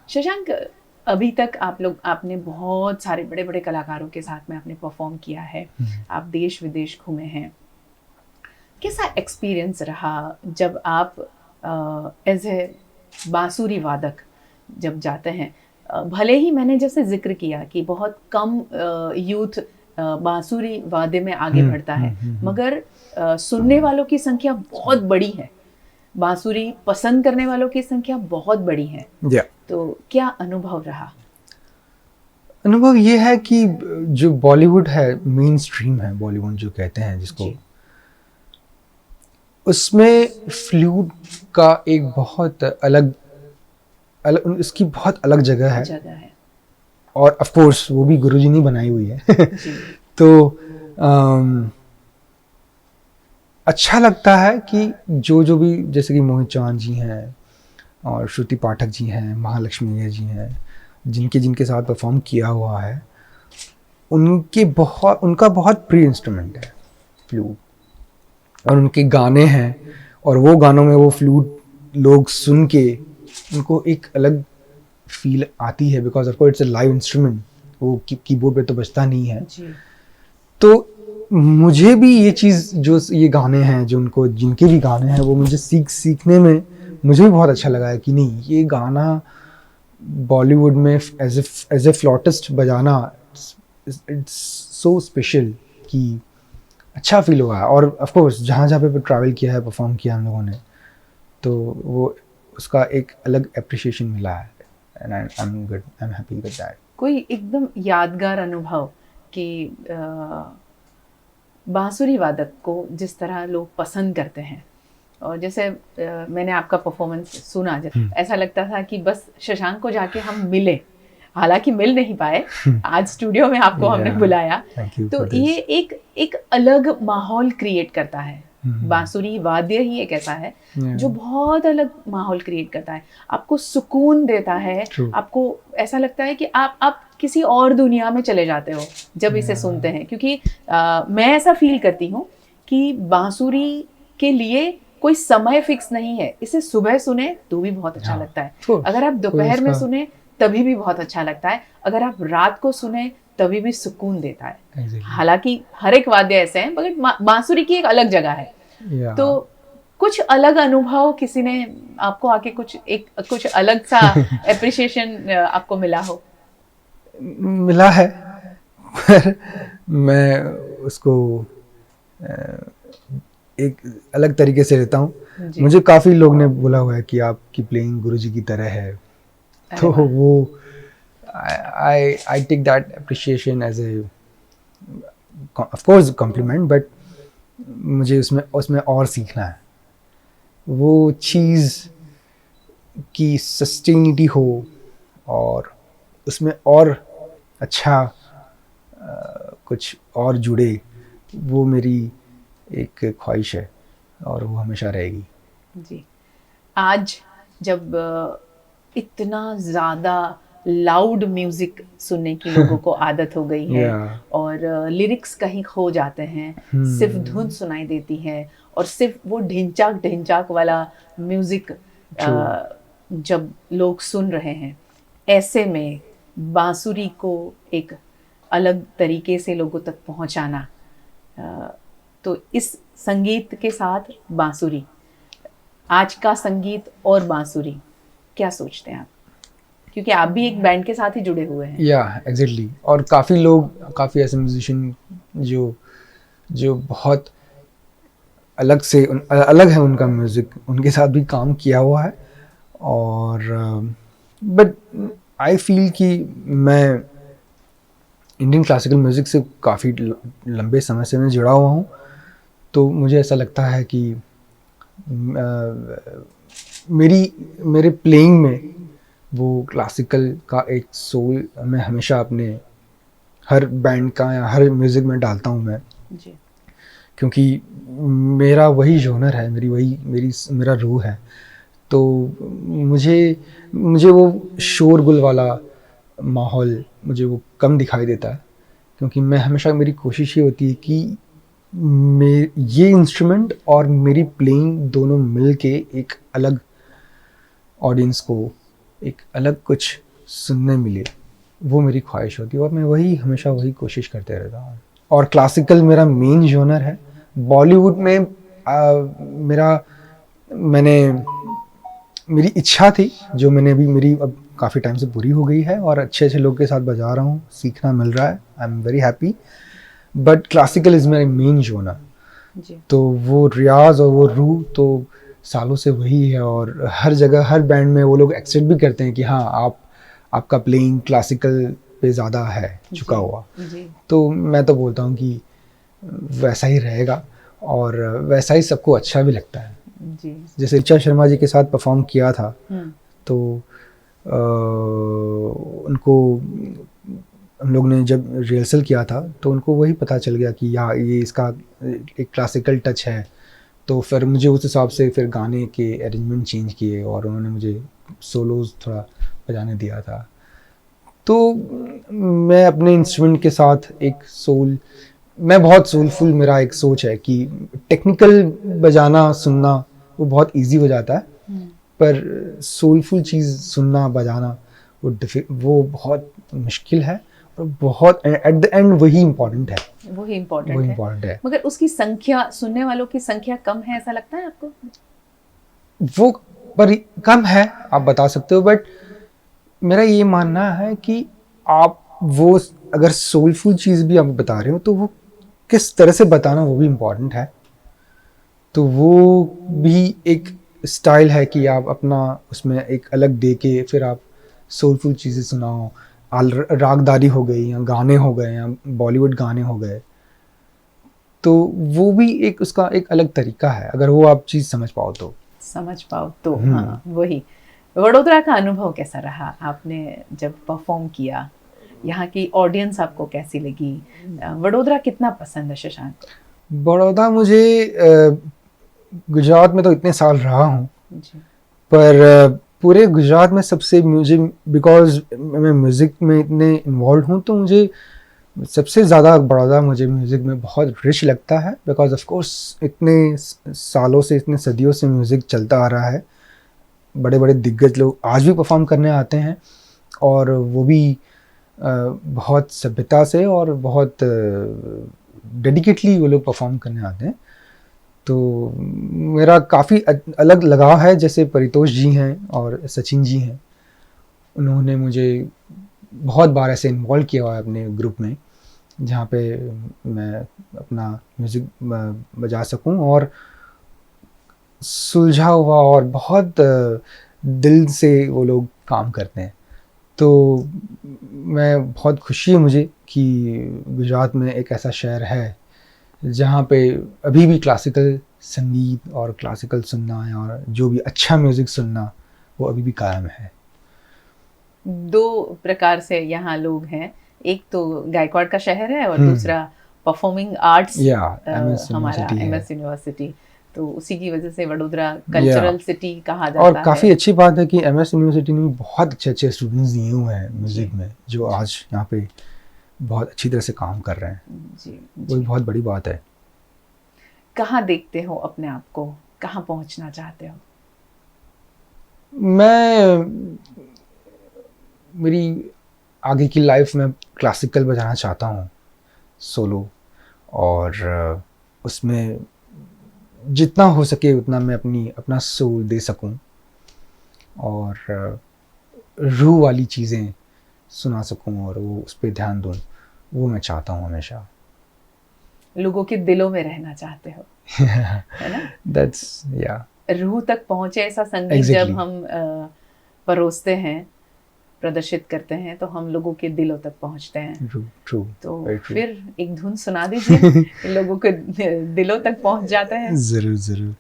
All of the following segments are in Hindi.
शशांक, अभी तक आपने बहुत सारे बड़े बड़े कलाकारों के साथ में आपने परफॉर्म किया है, आप देश विदेश घूमे हैं। कैसा एक्सपीरियंस रहा जब आप एज ए बांसुरी वादक जब जाते हैं? भले ही मैंने जैसे जिक्र किया कि बहुत कम यूथ बांसुरी वाद्य में आगे बढ़ता है, मगर सुनने वालों की संख्या बहुत बड़ी है, बांसुरी पसंद करने वालों की संख्या बहुत बड़ी है। तो क्या अनुभव रहा? अनुभव ये है कि जो बॉलीवुड है, मेन स्ट्रीम है बॉलीवुड जो कहते हैं जिसको, उसमें फ्लूट का एक बहुत अलग इसकी बहुत अलग जगह है। और ऑफ कोर्स वो भी गुरुजी ने बनाई हुई है। तो अच्छा लगता है कि जो भी, जैसे कि मोहित चौहान जी हैं और श्रुति पाठक जी हैं, महालक्ष्मी जी हैं, जिनके साथ परफॉर्म किया हुआ है, उनका बहुत प्रिय इंस्ट्रूमेंट है फ्लूट, और उनके गाने हैं, और वो गानों में वो फ्लूट लोग सुन के उनको एक अलग फील आती है, because of course it's a live instrument, वो कीबोर्ड पे तो बजता नहीं है। तो मुझे भी ये चीज़, जो ये गाने हैं, जो जिनके भी गाने हैं, वो मुझे सीखने में मुझे भी बहुत अच्छा लगा है कि नहीं, ये गाना बॉलीवुड में एज ए फ्लॉटिस्ट बजाना, इट्स सो स्पेशल कि अच्छा फील हुआ है। और ऑफ कोर्स जहाँ पे ट्रैवल किया है, परफॉर्म किया हम लोगों ने, तो वो उसका एक अलग एप्रिसिएशन मिला है, and I am good, I am happy with that. कोई एकदम यादगार अनुभव कि बांसुरी वादक को जिस तरह लोग पसंद करते हैं, और जैसे मैंने आपका परफॉर्मेंस सुना, ऐसा लगता था कि बस शशांक को जाके हम मिले, हालांकि मिल नहीं पाए, आज स्टूडियो में आपको हमने बुलाया, तो ये एक अलग माहौल क्रिएट करता है। बांसुरी वाद्य ही एक ऐसा है जो बहुत अलग माहौल क्रिएट करता है, आपको सुकून देता है, आपको ऐसा लगता है कि आप किसी और दुनिया में चले जाते हो जब इसे सुनते हैं, क्योंकि मैं ऐसा फील करती हूँ कि बांसुरी के लिए कोई समय फिक्स नहीं है। इसे सुबह सुने तो भी बहुत अच्छा लगता है, अगर आप दोपहर में सुने तभी भी बहुत अच्छा लगता है, अगर आप रात को सुने तभी भी सुकून देता है। हालांकि हर एक वाद्य ऐसे हैं, मगर बांसुरी की एक अलग जगह है। तो कुछ अलग अनुभव किसी ने आपको आके कुछ अलग सा एप्रिसिएशन आपको मिला हो? मिला है, पर मैं उसको एक अलग तरीके से लेता हूँ। मुझे काफ़ी लोग ने बोला हुआ है कि आपकी प्लेइंग गुरुजी की तरह है, तो वो I take that appreciation as a, of course, compliment, but मुझे उसमें और सीखना है, वो चीज़ की सस्टेनिटी हो और उसमें और अच्छा कुछ और जुड़े, वो मेरी एक ख्वाहिश है और वो हमेशा रहेगी। जी, आज जब इतना ज़्यादा लाउड म्यूजिक सुनने की लोगों को आदत हो गई है, और लिरिक्स कहीं खो जाते हैं, सिर्फ धुन सुनाई देती है, और सिर्फ वो ढिंचाक वाला म्यूजिक जब लोग सुन रहे हैं, ऐसे में बांसुरी को एक अलग तरीके से लोगों तक पहुंचाना, तो इस संगीत के साथ बांसुरी, आज का संगीत और बांसुरी, क्या सोचते हैं आप? क्योंकि आप भी एक बैंड के साथ ही जुड़े हुए हैं। एग्जैक्टली, और काफ़ी ऐसे म्यूजिशियन जो बहुत अलग है उनका म्यूज़िक, उनके साथ भी काम किया हुआ है। और बट आई फील कि मैं इंडियन क्लासिकल म्यूज़िक से काफ़ी लंबे समय से मैं जुड़ा हुआ हूँ, तो मुझे ऐसा लगता है कि मेरे प्लेइंग में वो क्लासिकल का एक सोल मैं हमेशा अपने हर बैंड का या हर म्यूज़िक में डालता हूँ मैं जी। क्योंकि मेरा वही जॉनर है, मेरा रूह है। तो मुझे वो शोरगुल वाला माहौल मुझे वो कम दिखाई देता है, क्योंकि मैं हमेशा, मेरी कोशिश ये होती है कि ये इंस्ट्रूमेंट और मेरी प्लेइंग दोनों मिल के एक अलग ऑडियंस को एक अलग कुछ सुनने मिले, वो मेरी ख्वाहिश होती है और मैं वही हमेशा वही कोशिश करते रहता हूँ। और क्लासिकल मेरा मेन जॉनर है। बॉलीवुड में मेरी इच्छा थी, जो मैंने अभी मेरी अब काफ़ी टाइम से पूरी हो गई है और अच्छे अच्छे लोग के साथ बजा रहा हूँ, सीखना मिल रहा है, I am very happy. But classical is मेरा मेन जॉनर। तो वो रियाज और वो रूह तो सालों से वही है और हर जगह हर बैंड में वो लोग एक्सेप्ट भी करते हैं कि हाँ आपका प्लेइंग क्लासिकल पे ज़्यादा है झुका हुआ। तो मैं तो बोलता हूँ कि वैसा ही रहेगा और वैसा ही सबको अच्छा भी लगता है जी। जैसे ऋचा शर्मा जी के साथ परफॉर्म किया था तो उनको हम लोग ने जब रिहर्सल किया था तो उनको वही पता चल गया कि ये इसका एक क्लासिकल टच है। तो फिर मुझे उस हिसाब से फिर गाने के अरेंजमेंट चेंज किए और उन्होंने मुझे सोलोज थोड़ा बजाने दिया था। तो मैं अपने इंस्ट्रूमेंट के साथ मैं बहुत सोलफुल, मेरा एक सोच है कि टेक्निकल बजाना सुनना वो बहुत इजी हो जाता है, पर सोलफुल चीज़ सुनना बजाना वो बहुत मुश्किल है और बहुत एट द एंड वही इम्पोर्टेंट है। वही इम्पोर्टेंट है। मगर उसकी संख्या, सुनने वालों की संख्या कम है ऐसा लगता है आपको? वो पर कम है आप बता सकते हो, बट मेरा ये मानना है कि आप वो अगर सोलफुल चीज़ भी आप बता रहे हो तो वो किस तरह से बताना वो भी इम्पोर्टेंट है। तो वो भी एक स्टाइल है कि आप अपना उसमें एक अलग दे के फिर आप सोलफुल चीज़ें सुनाओ। रागदारी हो गई या गाने हो गए या बॉलीवुड गाने हो गए, तो वो भी एक उसका एक अलग तरीका है अगर वो आप चीज़ समझ पाओ तो। हाँ वही। वडोदरा का अनुभव कैसा रहा? आपने जब परफॉर्म किया, यहाँ की ऑडियंस आपको कैसी लगी? वडोदरा कितना पसंद है शशांक? बड़ौदा मुझे गुजरात में तो इतने साल रहा हूँ, पर पूरे गुजरात में सबसे मुझे, बिकॉज मैं म्यूज़िक में इतने इन्वॉल्व हूँ, तो मुझे सबसे ज़्यादा बड़ौदा मुझे म्यूज़िक में बहुत रिच लगता है। बिकॉज ऑफ कोर्स इतने सालों से, इतने सदियों से म्यूज़िक चलता आ रहा है। बड़े बड़े दिग्गज लोग आज भी परफॉर्म करने आते हैं और वो भी बहुत सभ्यता से और बहुत डेडिकेटली वो लोग परफॉर्म करने आते हैं। तो मेरा काफ़ी अलग लगाव है। जैसे परितोष जी हैं और सचिन जी हैं, उन्होंने मुझे बहुत बार ऐसे इन्वॉल्व किया हुआ है अपने ग्रुप में जहाँ पे मैं अपना म्यूज़िक बजा सकूं और सुलझा हुआ और बहुत दिल से वो लोग काम करते हैं। तो मैं बहुत खुशी है मुझे कि गुजरात में एक ऐसा शहर है जहाँ पे अभी भी क्लासिकल संगीत और क्लासिकल सुनना और जो भी अच्छा म्यूज़िक सुनना वो अभी भी कायम है। दो प्रकार से यहाँ लोग हैं, एक तो गायकवाड़ का शहर है और दूसरा परफॉर्मिंग आर्ट्स हमारा MS यूनिवर्सिटी। तो उसी की वजह से वडोदरा कल्चरल सिटी कहा जाता है। और काफ़ी अच्छी बात है कि MS यूनिवर्सिटी ने बहुत अच्छे स्टूडेंट्स दिए हुए हैं म्यूज़िक में, जो आज यहाँ पे बहुत अच्छी तरह से काम कर रहे हैं। जी, वो बहुत बड़ी बात है। कहाँ देखते हो अपने आप को, कहाँ पहुँचना चाहते हो? मेरी आगे की लाइफ में क्लासिकल बजाना चाहता हूँ सोलो, और उसमें जितना हो सके उतना मैं अपना सोल दे सकूं और रूह वाली चीज़ें सुना सकूं और वो उस पर ध्यान दूं, वो मैं चाहता हूँ हमेशा। लोगों के दिलों में रहना चाहते हो है ना? That's yeah. रूह तक पहुँचे ऐसा संगीत जब हम परोसते हैं, प्रदर्शित करते हैं, तो हम लोगों के दिलों तक पहुँचते हैं। True. तो फिर एक धुन सुना दीजिए लोगों के दिलों तक पहुँच जाते हैं। जरूर।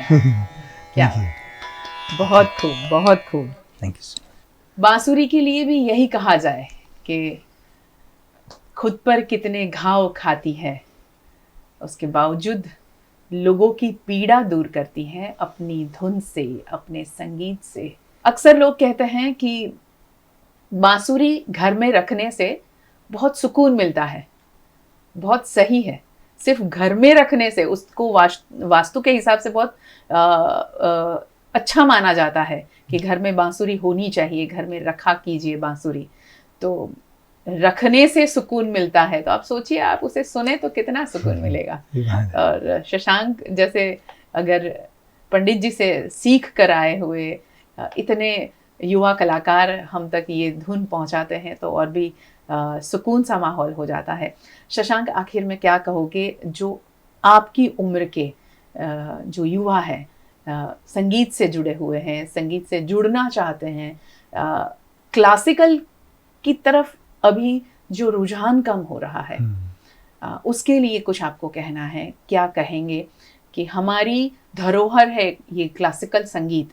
क्या Thank you. बहुत खूब, बहुत खूब। Thank you so much. बांसुरी के लिए भी यही कहा जाए कि खुद पर कितने घाव खाती है, उसके बावजूद लोगों की पीड़ा दूर करती है अपनी धुन से, अपने संगीत से। अक्सर लोग कहते हैं कि बांसुरी घर में रखने से बहुत सुकून मिलता है। बहुत सही है। सिर्फ घर में रखने से उसको वास्तु के हिसाब से बहुत अच्छा माना जाता है कि घर में बांसुरी होनी चाहिए, घर में रखा कीजिए बांसुरी, तो रखने से सुकून मिलता है। तो आप सोचिए, आप उसे सुने तो कितना सुकून मिलेगा। और शशांक जैसे अगर पंडित जी से सीख कर आए हुए इतने युवा कलाकार हम तक ये धुन पहुंचाते हैं तो और भी सुकून सा माहौल हो जाता है। शशांक, आखिर में क्या कहोगे जो आपकी उम्र के जो युवा है, संगीत से जुड़े हुए हैं, संगीत से जुड़ना चाहते हैं, क्लासिकल की तरफ अभी जो रुझान कम हो रहा है, उसके लिए कुछ आपको कहना है? क्या कहेंगे कि हमारी धरोहर है ये क्लासिकल संगीत,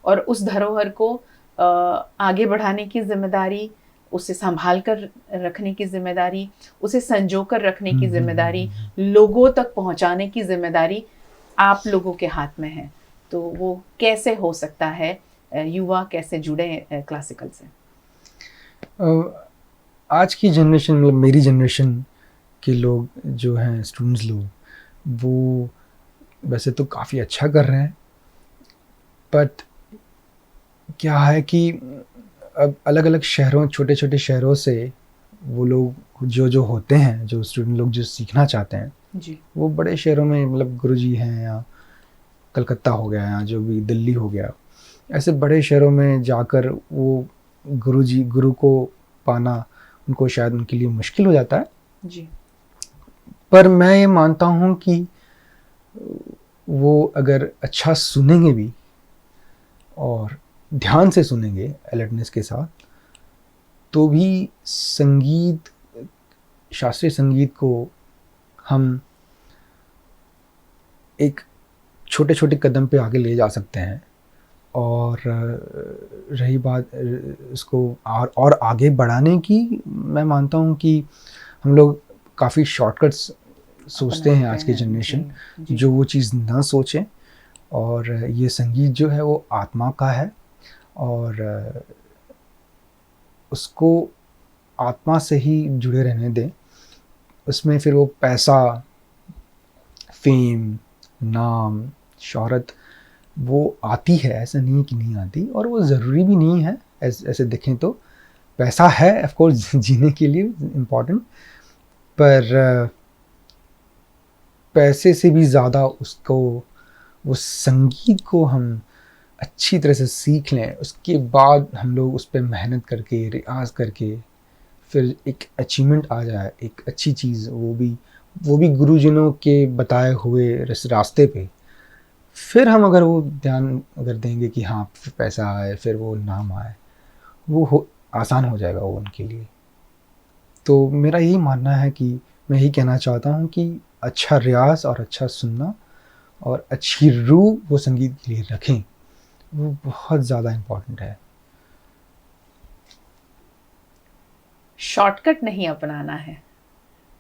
और उस धरोहर को आगे बढ़ाने की जिम्मेदारी, उसे संभाल कर रखने की जिम्मेदारी, उसे संजो कर रखने की जिम्मेदारी, लोगों तक पहुंचाने की जिम्मेदारी आप लोगों के हाथ में है। तो वो कैसे हो सकता है? युवा कैसे जुड़े क्लासिकल से? आज की जनरेशन, मतलब मेरी जनरेशन के लोग जो हैं, स्टूडेंट्स लोग, वो वैसे तो काफ़ी अच्छा कर रहे हैं, बट क्या है कि अब अलग अलग शहरों, छोटे छोटे शहरों से वो लोग जो होते हैं, जो स्टूडेंट लोग जो सीखना चाहते हैं जी, वो बड़े शहरों में, मतलब गुरुजी हैं या कलकत्ता हो गया या जो भी दिल्ली हो गया, ऐसे बड़े शहरों में जाकर वो गुरु को पाना उनको शायद उनके लिए मुश्किल हो जाता है जी। पर मैं ये मानता हूँ कि वो अगर अच्छा सुनेंगे भी और ध्यान से सुनेंगे, अलर्टनेस के साथ, तो भी संगीत, शास्त्रीय संगीत को हम एक छोटे छोटे कदम पे आगे ले जा सकते हैं। और रही बात इसको और आगे बढ़ाने की, मैं मानता हूँ कि हम लोग काफ़ी शॉर्टकट्स सोचते हैं आज की जनरेशन, जो वो चीज़ ना सोचें। और ये संगीत जो है वो आत्मा का है, और उसको आत्मा से ही जुड़े रहने दें। उसमें फिर वो पैसा, फेम, नाम, शोहरत वो आती है, ऐसा नहीं कि नहीं आती, और वो ज़रूरी भी नहीं है। ऐसे देखें तो पैसा है ऑफ कोर्स जीने के लिए इम्पोर्टेंट, पर पैसे से भी ज़्यादा उसको, वो संगीत को हम अच्छी तरह से सीख लें, उसके बाद हम लोग उस पर मेहनत करके, रियाज करके, फिर एक अचीवमेंट आ जाए, एक अच्छी चीज़, वो भी गुरुजनों के बताए हुए रास्ते पे, फिर हम अगर वो ध्यान अगर देंगे कि हाँ पैसा आए, फिर वो नाम आए, वो आसान हो जाएगा वो उनके लिए। तो मेरा यही मानना है कि मैं यही कहना चाहता हूँ कि अच्छा रियाज और अच्छा सुनना और अच्छी रूह वो संगीत के लिए रखें, वो बहुत ज़्यादा इम्पोर्टेंट है। शॉर्टकट नहीं अपनाना है।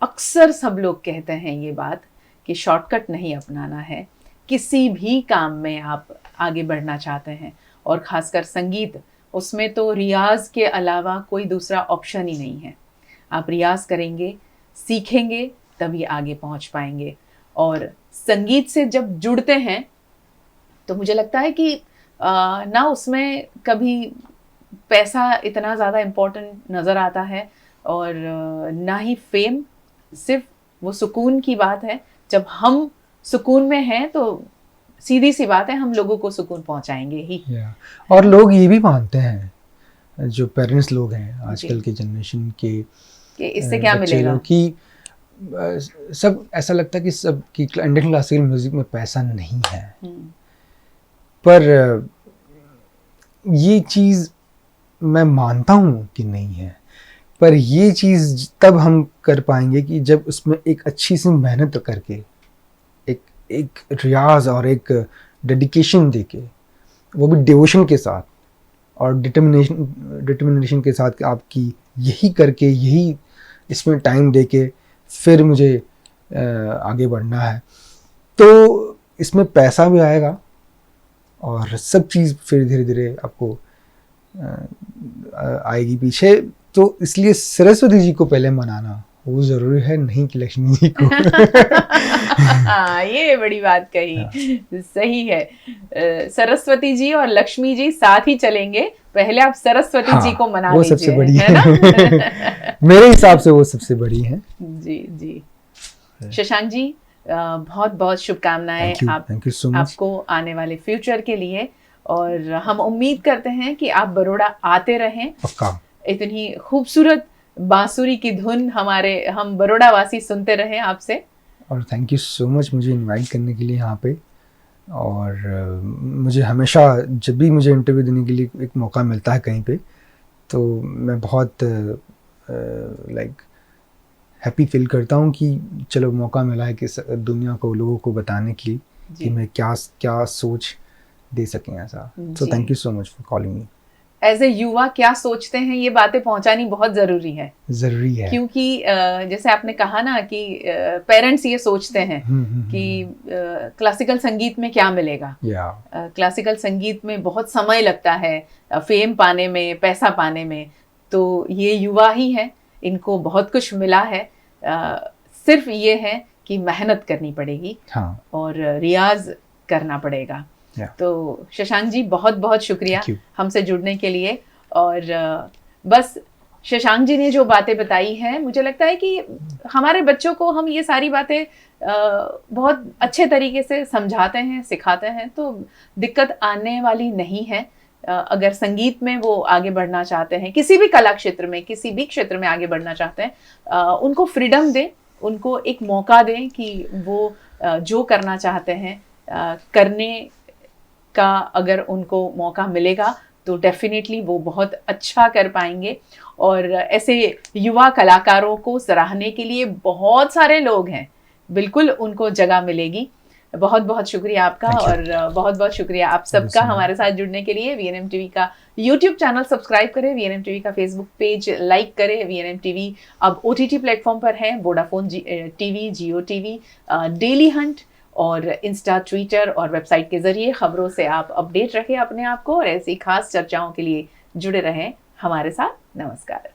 अक्सर सब लोग कहते हैं ये बात कि शॉर्टकट नहीं अपनाना है। किसी भी काम में आप आगे बढ़ना चाहते हैं, और ख़ासकर संगीत, उसमें तो रियाज के अलावा कोई दूसरा ऑप्शन ही नहीं है। आप रियाज करेंगे, सीखेंगे, तभी आगे पहुंच पाएंगे। और संगीत से जब जुड़ते हैं तो मुझे लगता है कि ना उसमें कभी पैसा इतना ज़्यादा इम्पोर्टेंट नज़र आता है, और ना ही फेम। सिर्फ वो सुकून की बात है। जब हम सुकून में हैं तो सीधी सी बात है, हम लोगों को सुकून पहुंचाएंगे ही। और लोग ये भी मानते हैं, जो पेरेंट्स लोग हैं आजकल के जनरेशन के, कि इससे क्या मिलेगा, कि सब ऐसा लगता है कि सब कि इंडियन क्लासिकल म्यूजिक में पैसा नहीं है। पर ये चीज़ मैं मानता हूँ कि नहीं है, पर ये चीज़ तब हम कर पाएंगे कि जब उसमें एक अच्छी सी मेहनत करके, एक रियाज और एक डेडिकेशन देके, वो भी डिवोशन के साथ और डिटर्मिनेशन के साथ कि आपकी यही करके, यही इसमें टाइम देके फिर मुझे आगे बढ़ना है, तो इसमें पैसा भी आएगा और सब चीज़ फिर धीरे धीरे आपको आएगी पीछे। तो इसलिए सरस्वती जी को पहले मनाना वो ज़रूरी है, नहीं कि लक्ष्मी जी को। ये बड़ी बात कही, सही है। सरस्वती जी और लक्ष्मी जी साथ ही चलेंगे, पहले आप सरस्वती जी को मना वो लीजिए, सबसे बड़ी है ना? मेरे हिसाब से वो सबसे बड़ी है। जी जी। शशांक जी, बहुत बहुत शुभकामनाएं थैंक यू सो मच आपको आने वाले फ्यूचर के लिए, और हम उम्मीद करते हैं कि आप बड़ौदा आते रहें। पक्का। इतनी खूबसूरत बांसुरी की धुन हम बड़ौदा वासी सुनते रहें आपसे। और थैंक यू सो मच मुझे इनवाइट करने के लिए यहाँ पे। और मुझे हमेशा जब भी मुझे इंटरव्यू देने के लिए एक मौका मिलता है कहीं पे, तो मैं बहुत लाइक हैप्पी फील करता हूँ कि चलो मौका मिला है कि दुनिया को, लोगों को बताने के लिए कि मैं क्या सोच दे सकें ऐसा। So thank you so much for calling me. As a युवा क्या सोचते हैं, ये बातें पहुंचानी बहुत जरूरी है क्योंकि जैसे आपने कहा ना कि पेरेंट्स ये सोचते हैं कि क्लासिकल संगीत में क्या मिलेगा। क्लासिकल संगीत में बहुत समय लगता है, फेम पाने में, पैसा पाने में। तो ये युवा ही है, इनको बहुत कुछ मिला है, सिर्फ ये है कि मेहनत करनी पड़ेगी। हाँ। और रियाज करना पड़ेगा। तो शशांक जी बहुत बहुत शुक्रिया हमसे जुड़ने के लिए। और बस शशांक जी ने जो बातें बताई हैं, मुझे लगता है कि हमारे बच्चों को हम ये सारी बातें बहुत अच्छे तरीके से समझाते हैं, सिखाते हैं, तो दिक्कत आने वाली नहीं है। अगर संगीत में वो आगे बढ़ना चाहते हैं, किसी भी कला क्षेत्र में, किसी भी क्षेत्र में आगे बढ़ना चाहते हैं, उनको फ्रीडम दें, उनको एक मौका दें कि वो जो करना चाहते हैं करने का अगर उनको मौका मिलेगा तो डेफिनेटली वो बहुत अच्छा कर पाएंगे। और ऐसे युवा कलाकारों को सराहने के लिए बहुत सारे लोग हैं, बिल्कुल उनको जगह मिलेगी। बहुत बहुत शुक्रिया आपका, और बहुत बहुत शुक्रिया आप सबका हमारे साथ जुड़ने के लिए। VNM TV का YouTube चैनल सब्सक्राइब करें, VNM TV का Facebook पेज लाइक करें। VNM TV अब OTT प्लेटफॉर्म पर है, वोडाफोन TV, जियो TV, डेली हंट और इंस्टा, ट्विटर और वेबसाइट के जरिए खबरों से आप अपडेट रखें अपने आप को, और ऐसी खास चर्चाओं के लिए जुड़े रहें हमारे साथ। नमस्कार।